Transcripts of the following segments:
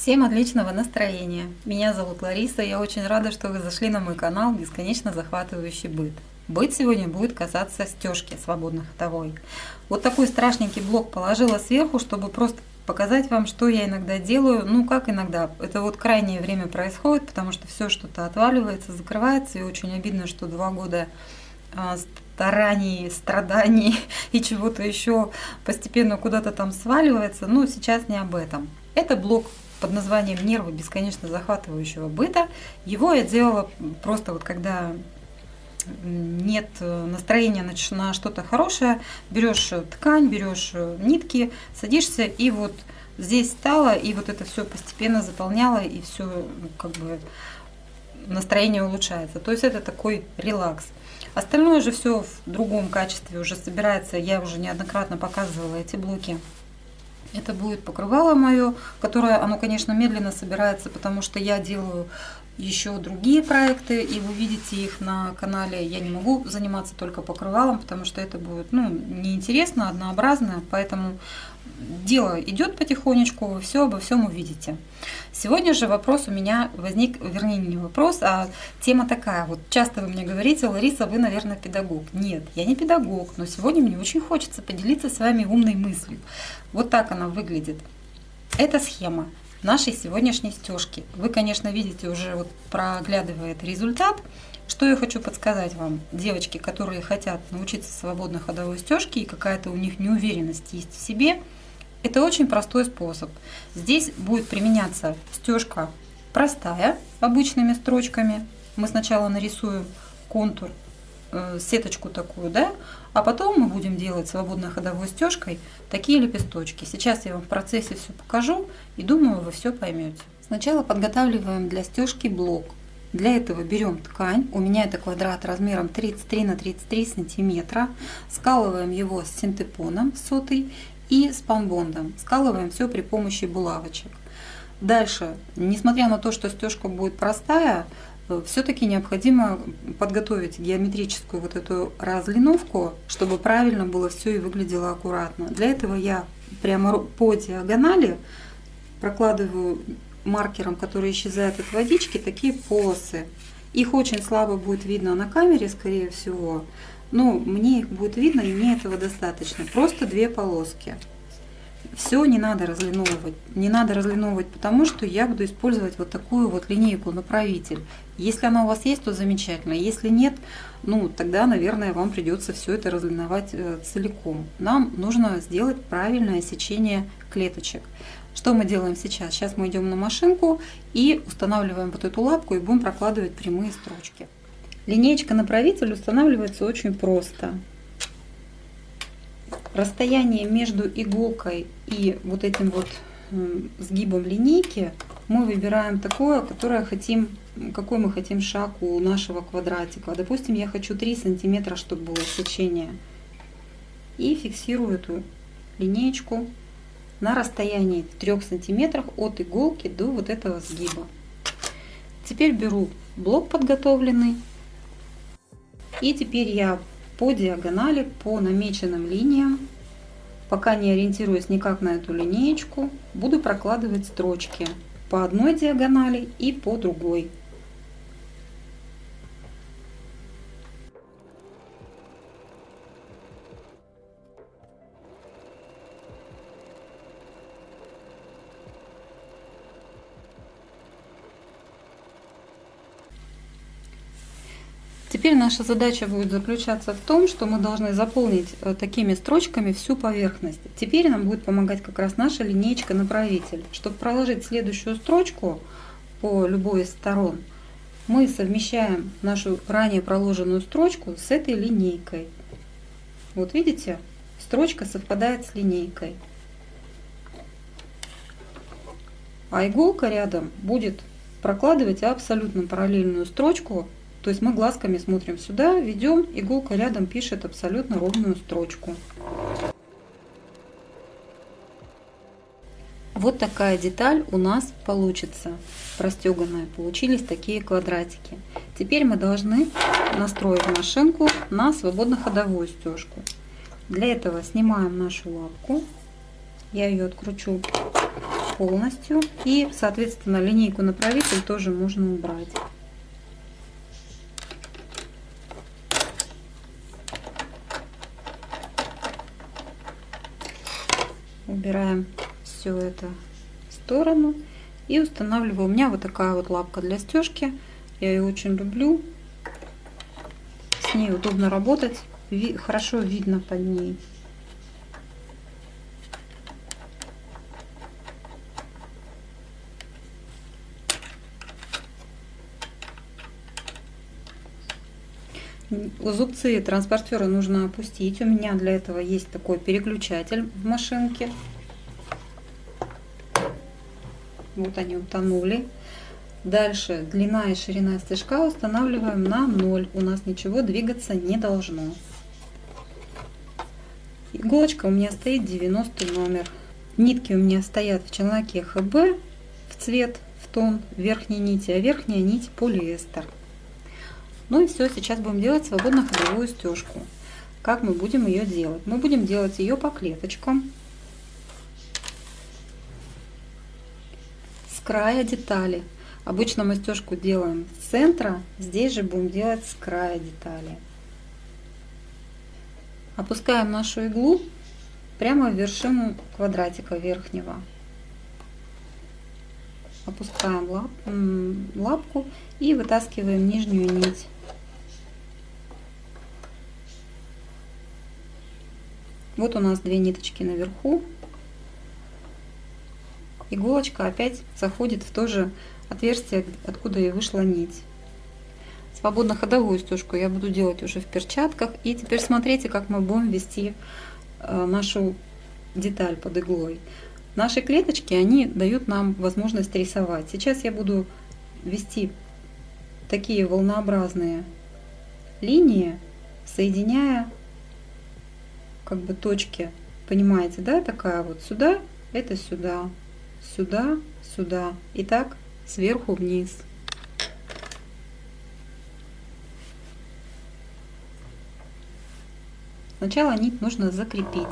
Всем отличного настроения! Меня зовут Лариса, я очень рада, что вы зашли на мой канал «Бесконечно захватывающий быт». Быт сегодня будет касаться стежки свободно-ходовой. Вот такой страшненький блок положила сверху, чтобы просто показать вам, что я иногда делаю. Ну, как иногда. Это вот крайнее время происходит, потому что все что-то отваливается, закрывается. И очень обидно, что 2 года стараний, страданий и чего-то еще постепенно куда-то там сваливается. Но сейчас не об этом. Это блок под названием «Нервы бесконечно захватывающего быта». Его я делала просто вот когда нет настроения на что-то хорошее, берешь ткань, берешь нитки, садишься и вот здесь стала, и вот это все постепенно заполняла, и все как бы настроение улучшается. То есть это такой релакс. Остальное же все в другом качестве уже собирается. Я уже неоднократно показывала эти блоки. Это будет покрывало мое, которое, оно, конечно, медленно собирается, потому что я делаю еще другие проекты, и вы видите их на канале. Я не могу заниматься только покрывалом, потому что это будет, неинтересно, однообразно, поэтому дело идет потихонечку, вы все обо всем увидите. Сегодня же вопрос у меня возник, вернее, не вопрос, а тема такая. Вот часто вы мне говорите: Лариса, вы, наверное, педагог. Нет, я не педагог, но сегодня мне очень хочется поделиться с вами умной мыслью. Вот так она выглядит. Это схема нашей сегодняшней стежки. Вы, конечно, видите уже, вот проглядывает результат. Что я хочу подсказать вам, девочки, которые хотят научиться свободно ходовой стежке и какая-то у них неуверенность есть в себе, это очень простой способ. Здесь будет применяться стежка простая, обычными строчками. Мы сначала нарисуем контур, сеточку такую, да, а потом мы будем делать свободно ходовой стежкой такие лепесточки. Сейчас я вам в процессе все покажу и думаю, вы все поймете. Сначала подготавливаем для стежки блок. Для этого берем ткань, у меня это квадрат размером 33 на 33 сантиметра, скалываем его с синтепоном сотый и с панбондом. Скалываем все при помощи булавочек. Дальше, несмотря на то, что стежка будет простая, все-таки необходимо подготовить геометрическую вот эту разлиновку, чтобы правильно было все и выглядело аккуратно. Для этого я прямо по диагонали прокладываю маркером, который исчезает от водички, такие полосы. Их очень слабо будет видно на камере, скорее всего, но мне их будет видно, и мне этого достаточно. Просто 2 полоски. Все не надо разлиновывать. Не надо разлиновывать, потому что я буду использовать вот такую вот линейку направитель. Если она у вас есть, то замечательно. Если нет, тогда, наверное, вам придется все это разлиновать целиком. Нам нужно сделать правильное сечение клеточек. Что мы делаем сейчас? Сейчас мы идем на машинку и устанавливаем вот эту лапку и будем прокладывать прямые строчки. Линеечка направитель устанавливается очень просто. Расстояние между иголкой и вот этим вот сгибом линейки мы выбираем такое, какой мы хотим шаг у нашего квадратика. Допустим, я хочу 3 сантиметра, чтобы было сечение. И фиксирую эту линеечку на расстоянии 3 сантиметрах от иголки до вот этого сгиба. Теперь беру блок подготовленный. И теперь я по диагонали, по намеченным линиям, пока не ориентируясь никак на эту линеечку, буду прокладывать строчки по одной диагонали и по другой. Теперь наша задача будет заключаться в том, что мы должны заполнить такими строчками всю поверхность. Теперь нам будет помогать как раз наша линеечка-направитель. Чтобы проложить следующую строчку по любой из сторон, мы совмещаем нашу ранее проложенную строчку с этой линейкой. Вот видите, строчка совпадает с линейкой. А иголка рядом будет прокладывать абсолютно параллельную строчку. То есть мы глазками смотрим сюда, ведем, иголка рядом пишет абсолютно ровную строчку. Вот такая деталь у нас получится, простеганная. Получились такие квадратики. Теперь мы должны настроить машинку на свободно-ходовую стежку. Для этого снимаем нашу лапку. Я ее откручу полностью. И, соответственно, линейку-направитель тоже можно убрать. Убираем все это в сторону и устанавливаю. У меня вот такая вот лапка для стежки. Я ее очень люблю. С ней удобно работать. Хорошо видно под ней. Зубцы транспортера нужно опустить. У меня для этого есть такой переключатель в машинке. Вот они утонули. Дальше длина и ширина стежка устанавливаем на 0. У нас ничего двигаться не должно. Иголочка у меня стоит 90 номер. Нитки у меня стоят в челноке ХБ в цвет, в тон верхней нити, а верхняя нить полиэстер. Ну и все, сейчас будем делать свободно-ходовую стежку. Как мы будем ее делать? Мы будем делать ее по клеточкам. С края детали. Обычно мы стежку делаем с центра, здесь же будем делать с края детали. Опускаем нашу иглу прямо в вершину квадратика верхнего. Опускаем лапку и вытаскиваем нижнюю нить. Вот у нас две ниточки наверху. Иголочка опять заходит в то же отверстие, откуда и вышла нить. Свободно-ходовую стежку я буду делать уже в перчатках. И теперь смотрите, как мы будем ввести нашу деталь под иглой. Наши клеточки, они дают нам возможность рисовать. Сейчас я буду ввести такие волнообразные линии, соединяя как бы точки. Понимаете, да? Такая вот сюда, это сюда, сюда, сюда. И так сверху вниз. Сначала нить нужно закрепить.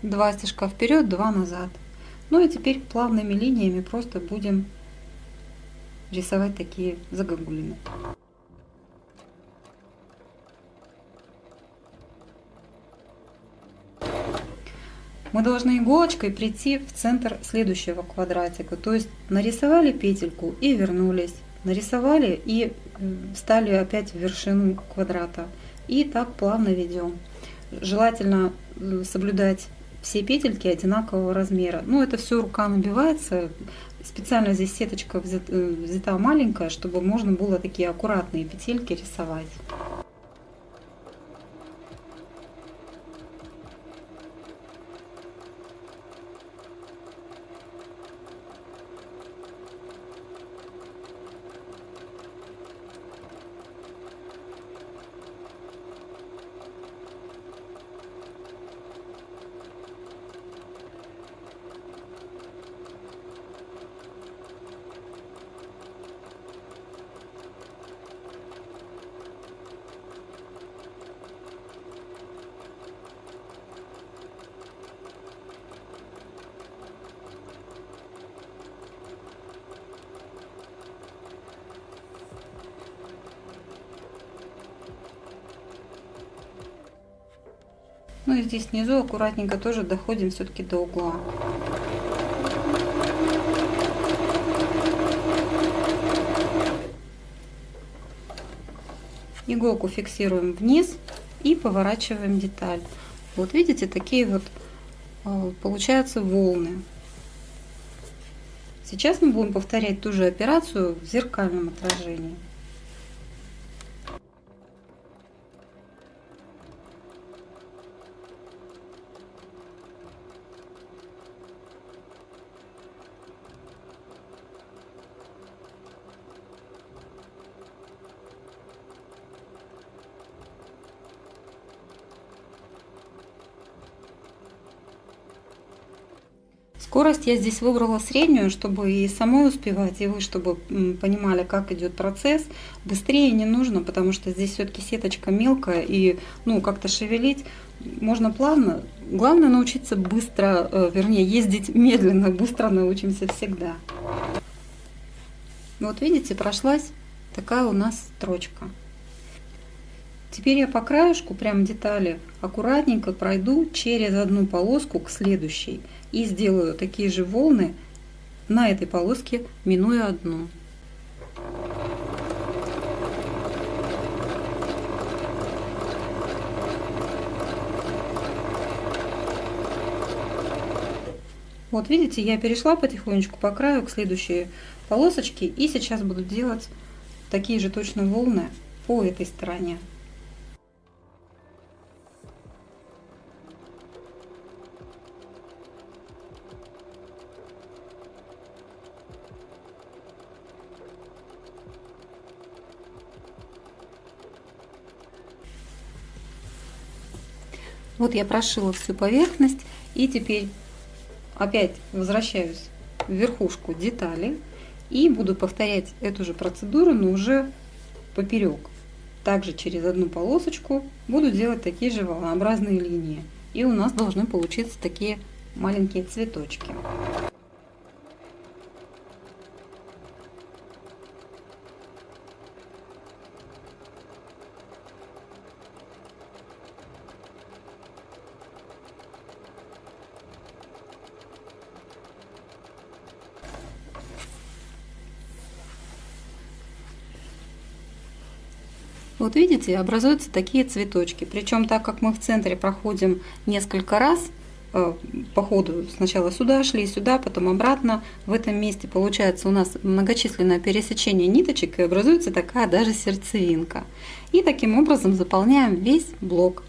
2 стежка вперед, 2 назад. Ну и теперь плавными линиями просто будем рисовать такие загогулины. Мы должны иголочкой прийти в центр следующего квадратика. То есть нарисовали петельку и вернулись. Нарисовали и встали опять в вершину квадрата. И так плавно ведем. Желательно соблюдать все петельки одинакового размера. Ну, это все рука набивается. Специально здесь сеточка взята маленькая, чтобы можно было такие аккуратные петельки рисовать. Ну и здесь внизу аккуратненько тоже доходим все-таки до угла. Иголку фиксируем вниз и поворачиваем деталь. Вот видите, такие вот получаются волны. Сейчас мы будем повторять ту же операцию в зеркальном отражении. Скорость я здесь выбрала среднюю, чтобы и самой успевать, и вы, чтобы понимали, как идет процесс. Быстрее не нужно, потому что здесь все-таки сеточка мелкая, и как-то шевелить можно плавно. Главное научиться быстро, вернее, ездить медленно, быстро научимся всегда. Вот видите, прошлась такая у нас строчка. Теперь я по краешку, прям детали, аккуратненько пройду через одну полоску к следующей и сделаю такие же волны на этой полоске, минуя одну. Вот видите, я перешла потихонечку по краю к следующей полосочке и сейчас буду делать такие же точно волны по этой стороне. Вот я прошила всю поверхность и теперь опять возвращаюсь в верхушку детали и буду повторять эту же процедуру, но уже поперек. Также через одну полосочку буду делать такие же волнообразные линии. И у нас должны получиться такие маленькие цветочки. Вот видите, образуются такие цветочки. Причем, так как мы в центре проходим несколько раз, по ходу сначала сюда шли, сюда, потом обратно, в этом месте получается у нас многочисленное пересечение ниточек и образуется такая даже сердцевинка. И таким образом заполняем весь блок.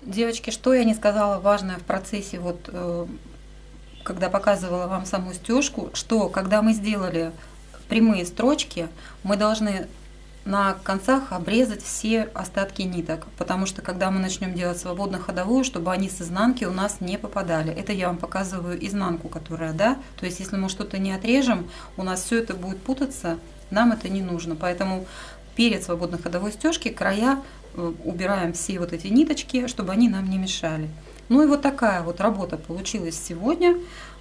Девочки, что я не сказала важное в процессе, вот когда показывала вам саму стежку, что когда мы сделали прямые строчки, мы должны на концах обрезать все остатки ниток, потому что когда мы начнем делать свободно-ходовую, чтобы они с изнанки у нас не попадали. Это я вам показываю изнанку, которая, да, то есть если мы что-то не отрежем, у нас все это будет путаться, нам это не нужно, поэтому перед свободно-ходовой стежкой края убираем все вот эти ниточки, чтобы они нам не мешали. Ну и вот такая вот работа получилась сегодня.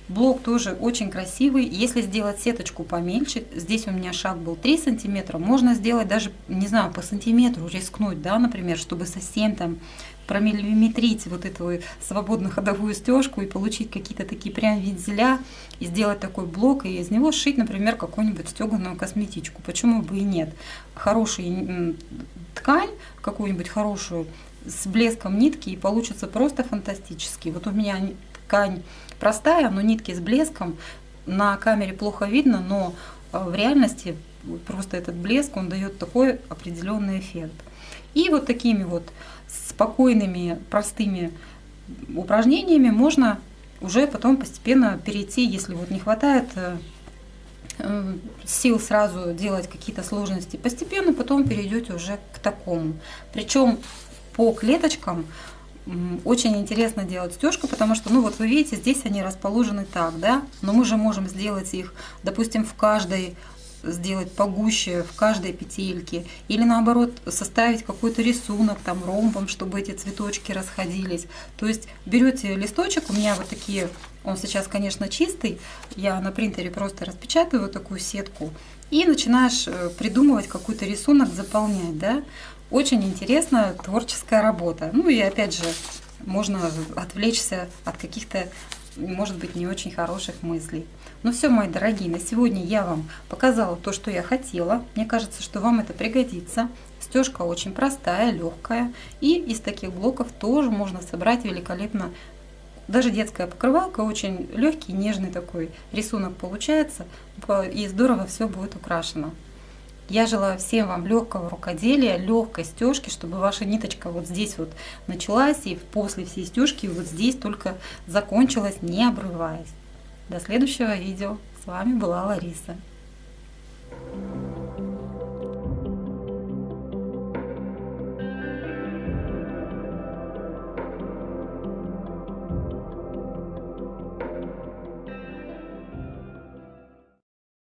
Блок тоже очень красивый. Если сделать сеточку помельче, здесь у меня шаг был 3 сантиметра, можно сделать даже, не знаю, по сантиметру рискнуть, да, например, чтобы совсем там промиллиметрить вот эту свободно-ходовую стежку и получить какие-то такие прям вензеля, и сделать такой блок, и из него сшить, например, какую-нибудь стеганую косметичку. Почему бы и нет? Хорошую ткань, какую-нибудь хорошую, с блеском нитки, и получится просто фантастически. Вот у меня ткань простая, но нитки с блеском. На камере плохо видно, но в реальности просто этот блеск, он дает такой определенный эффект. И вот такими вот спокойными, простыми упражнениями можно уже потом постепенно перейти, если вот не хватает сил сразу делать какие-то сложности, постепенно потом перейдете уже к такому. Причем по клеточкам очень интересно делать стежку, потому что, ну вот вы видите, здесь они расположены так, да, но мы же можем сделать их, допустим, в каждой, сделать погуще в каждой петельке, или наоборот составить какой-то рисунок там ромбом, чтобы эти цветочки расходились. То есть берете листочек, у меня вот такие, он сейчас, конечно, чистый, я на принтере просто распечатываю такую сетку и начинаешь придумывать какой-то рисунок, заполнять, да. Очень интересная творческая работа. Ну и опять же, можно отвлечься от каких-то, может быть, не очень хороших мыслей. Ну все, мои дорогие, на сегодня я вам показала то, что я хотела. Мне кажется, что вам это пригодится. Стежка очень простая, легкая. И из таких блоков тоже можно собрать великолепно. Даже детская покрывалка, очень легкий, нежный такой рисунок получается. И здорово все будет украшено. Я желаю всем вам легкого рукоделия, легкой стежки, чтобы ваша ниточка вот здесь вот началась и после всей стежки вот здесь только закончилась, не обрываясь. До следующего видео. С вами была Лариса.